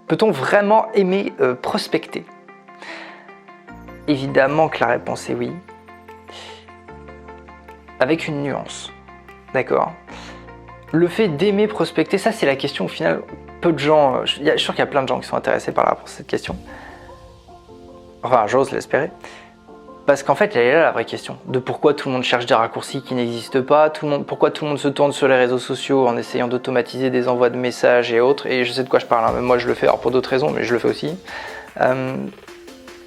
Peut-on vraiment aimer prospecter? Évidemment que la réponse est oui, avec une nuance, d'accord? Le fait d'aimer prospecter, ça c'est la question au final, peu de gens, je suis sûr qu'il y a plein de gens qui sont intéressés par la réponse à cette question. Enfin, j'ose l'espérer. Parce qu'en fait, elle est là la vraie question, de pourquoi tout le monde cherche des raccourcis qui n'existent pas, pourquoi tout le monde se tourne sur les réseaux sociaux en essayant d'automatiser des envois de messages et autres, et je sais de quoi je parle, hein, même moi je le fais, alors pour d'autres raisons, mais je le fais aussi.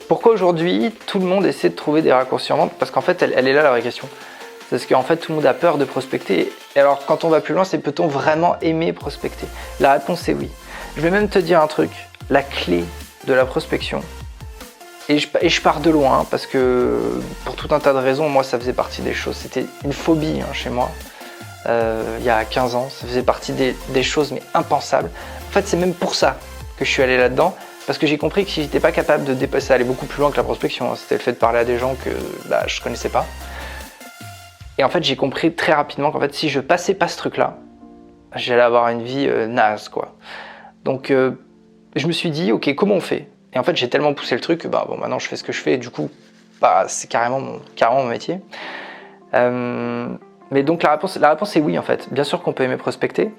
Pourquoi aujourd'hui tout le monde essaie de trouver des raccourcis en vente? Parce qu'en fait, elle est là la vraie question. Parce qu'en fait, tout le monde a peur de prospecter. Et alors, quand on va plus loin, c'est peut-on vraiment aimer prospecter? La réponse est oui. Je vais même te dire un truc, la clé de la prospection, et je pars de loin, parce que pour tout un tas de raisons, moi ça faisait partie des choses, c'était une phobie chez moi, il y a 15 ans, ça faisait partie des choses mais impensables. En fait c'est même pour ça que je suis allé là-dedans, parce que j'ai compris que si j'étais pas capable de dépasser, aller beaucoup plus loin que la prospection, c'était le fait de parler à des gens que je connaissais pas. Et en fait j'ai compris très rapidement qu'en fait si je passais pas ce truc-là, j'allais avoir une vie naze quoi. Donc je me suis dit ok, comment on fait? Et en fait, j'ai tellement poussé le truc que bon, maintenant je fais ce que je fais et du coup, c'est carrément mon métier. Mais donc la réponse est oui en fait. Bien sûr qu'on peut aimer prospecter.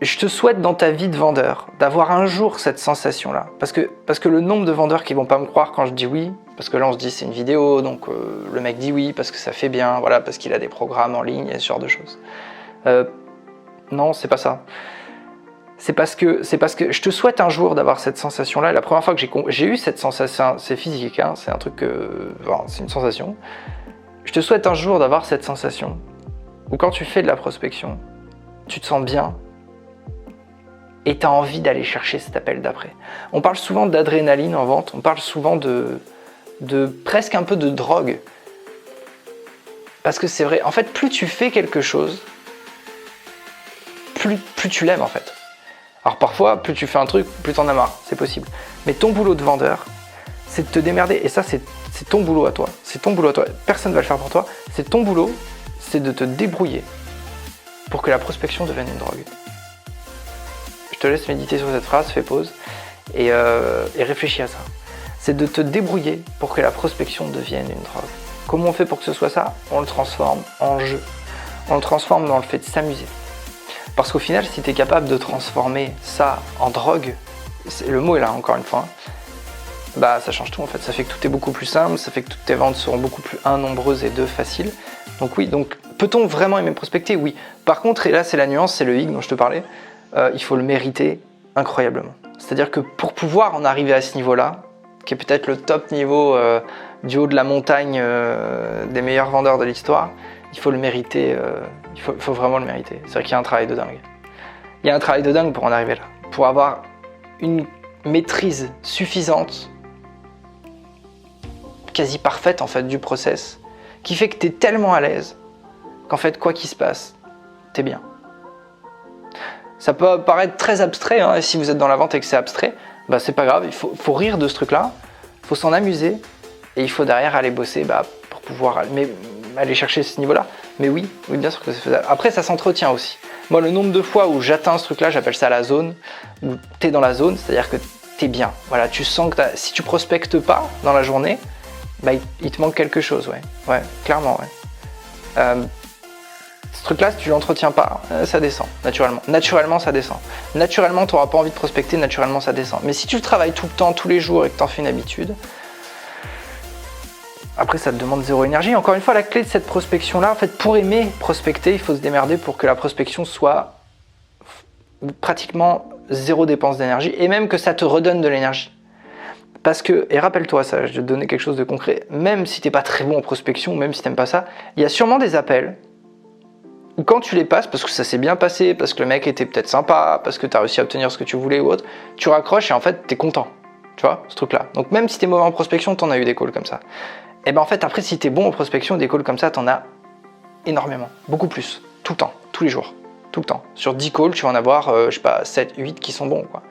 Je te souhaite dans ta vie de vendeur d'avoir un jour cette sensation-là. Parce que le nombre de vendeurs qui vont pas me croire quand je dis oui, parce que là on se dit c'est une vidéo, donc le mec dit oui parce que ça fait bien, voilà, parce qu'il a des programmes en ligne et ce genre de choses. Non, c'est pas ça. C'est parce que je te souhaite un jour d'avoir cette sensation-là. La première fois que j'ai eu cette sensation, c'est physique, hein, c'est un truc c'est une sensation. Je te souhaite un jour d'avoir cette sensation où quand tu fais de la prospection, tu te sens bien et tu as envie d'aller chercher cet appel d'après. On parle souvent d'adrénaline en vente, on parle souvent de presque un peu de drogue. Parce que c'est vrai, en fait, plus tu fais quelque chose, plus tu l'aimes en fait. Alors parfois, plus tu fais un truc, plus t'en as marre, c'est possible. Mais ton boulot de vendeur, c'est de te démerder. Et ça, c'est ton boulot à toi. C'est ton boulot à toi. Personne ne va le faire pour toi. C'est ton boulot, c'est de te débrouiller pour que la prospection devienne une drogue. Je te laisse méditer sur cette phrase, fais pause et réfléchis à ça. C'est de te débrouiller pour que la prospection devienne une drogue. Comment on fait pour que ce soit ça? On le transforme en jeu. On le transforme dans le fait de s'amuser. Parce qu'au final, si tu es capable de transformer ça en drogue, le mot est là encore une fois, ça change tout en fait. Ça fait que tout est beaucoup plus simple, ça fait que toutes tes ventes seront beaucoup plus nombreuses et faciles. Donc oui, donc peut-on vraiment aimer prospecter? Oui. Par contre, et là c'est la nuance, c'est le hic dont je te parlais, il faut le mériter incroyablement. C'est-à-dire que pour pouvoir en arriver à ce niveau-là, qui est peut-être le top niveau du haut de la montagne des meilleurs vendeurs de l'histoire, il faut le mériter, il faut vraiment le mériter. C'est vrai qu'il y a un travail de dingue. Il y a un travail de dingue pour en arriver là. Pour avoir une maîtrise suffisante, quasi parfaite en fait du process, qui fait que tu es tellement à l'aise qu'en fait quoi qu'il se passe, t'es bien. Ça peut paraître très abstrait, hein, et si vous êtes dans la vente et que c'est abstrait, c'est pas grave, il faut rire de ce truc-là, il faut s'en amuser, et il faut derrière aller bosser pour pouvoir aller chercher ce niveau-là. Mais oui, bien sûr que c'est faisable. Après, ça s'entretient aussi. Moi, le nombre de fois où j'atteins ce truc-là, j'appelle ça la zone, où tu es dans la zone, c'est-à-dire que tu es bien. Voilà, tu sens que si tu prospectes pas dans la journée, il te manque quelque chose, ouais, clairement, ouais. Ce truc-là, si tu l'entretiens pas, ça descend, naturellement. Naturellement, ça descend. Naturellement, tu n'auras pas envie de prospecter, naturellement, ça descend. Mais si tu le travailles tout le temps, tous les jours, et que tu en fais une habitude, après, ça te demande zéro énergie. Encore une fois, la clé de cette prospection-là, en fait, pour aimer prospecter, il faut se démerder pour que la prospection soit pratiquement zéro dépense d'énergie et même que ça te redonne de l'énergie. Parce que, et rappelle-toi ça, je vais te donner quelque chose de concret, même si tu n'es pas très bon en prospection, même si tu n'aimes pas ça, il y a sûrement des appels où quand tu les passes, parce que ça s'est bien passé, parce que le mec était peut-être sympa, parce que tu as réussi à obtenir ce que tu voulais ou autre, tu raccroches et en fait, tu es content. Tu vois, ce truc-là. Donc même si tu es mauvais en prospection, tu en as eu des calls comme ça. Et en fait, après, si tu es bon en prospection, des calls comme ça, tu en as énormément, beaucoup plus, tout le temps, tous les jours, tout le temps. Sur 10 calls, tu vas en avoir, 7, 8 qui sont bons, quoi.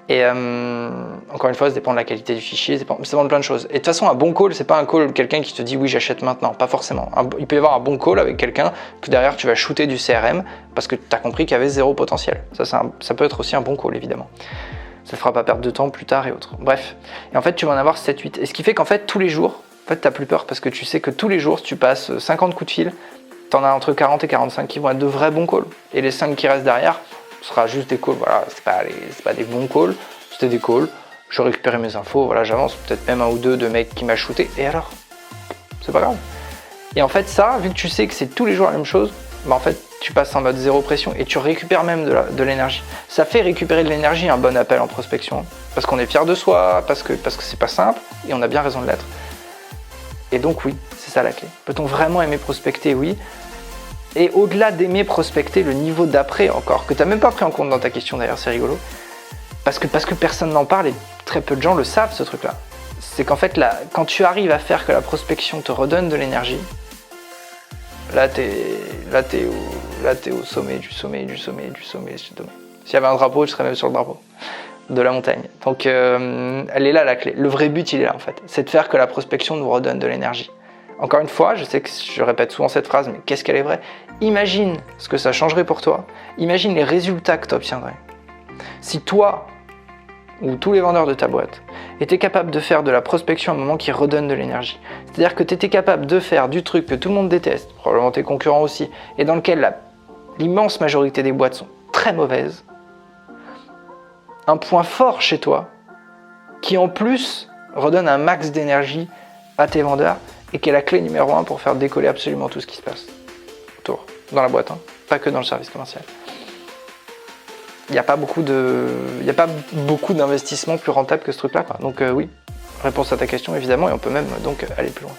Et encore une fois, ça dépend de la qualité du fichier, ça dépend de plein de choses. Et de toute façon, un bon call, c'est pas un call quelqu'un qui te dit oui, j'achète maintenant, pas forcément. Il peut y avoir un bon call avec quelqu'un que derrière tu vas shooter du CRM parce que tu as compris qu'il y avait zéro potentiel. Ça peut être aussi un bon call, évidemment. Ça ne fera pas perdre de temps plus tard et autres. Bref. Et en fait, tu vas en avoir 7-8. Et ce qui fait qu'en fait, tous les jours, en fait, tu n'as plus peur parce que tu sais que tous les jours, si tu passes 50 coups de fil, tu en as entre 40 et 45 qui vont être de vrais bons calls. Et les 5 qui restent derrière, ce sera juste des calls. Voilà, c'est pas des bons calls, c'était des calls. Je récupérais mes infos, voilà, j'avance. Peut-être même un ou deux de mecs qui m'a shooté. Et alors? C'est pas grave. Et en fait, ça, vu que tu sais que c'est tous les jours la même chose, bah en fait, tu passes en mode zéro pression et tu récupères même de l'énergie. Ça fait récupérer de l'énergie un bon appel en prospection. Parce qu'on est fier de soi, parce que c'est pas simple, et on a bien raison de l'être. Et donc oui, c'est ça la clé. Peut-on vraiment aimer prospecter? Oui. Et au-delà d'aimer prospecter, le niveau d'après encore, que tu n'as même pas pris en compte dans ta question d'ailleurs, c'est rigolo. Parce que personne n'en parle et très peu de gens le savent, ce truc-là. C'est qu'en fait, là, quand tu arrives à faire que la prospection te redonne de l'énergie, là, t'es au sommet du sommet du sommet du sommet. S'il y avait un drapeau, je serais même sur le drapeau de la montagne. Donc, elle est là la clé. Le vrai but, il est là en fait. C'est de faire que la prospection nous redonne de l'énergie. Encore une fois, je sais que je répète souvent cette phrase, mais qu'est-ce qu'elle est vraie? Imagine ce que ça changerait pour toi. Imagine les résultats que tu obtiendrais. Si toi, ou tous les vendeurs de ta boîte, étaient capables de faire de la prospection à un moment qui redonne de l'énergie. C'est-à-dire que tu étais capable de faire du truc que tout le monde déteste, probablement tes concurrents aussi, et dans lequel l'immense majorité des boîtes sont très mauvaises, un point fort chez toi, qui en plus redonne un max d'énergie à tes vendeurs, et qui est la clé numéro 1 pour faire décoller absolument tout ce qui se passe autour, dans la boîte, hein, pas que dans le service commercial. Il n'y a pas beaucoup d'investissements plus rentables que ce truc-là, quoi. Donc oui, réponse à ta question évidemment, et on peut même donc aller plus loin.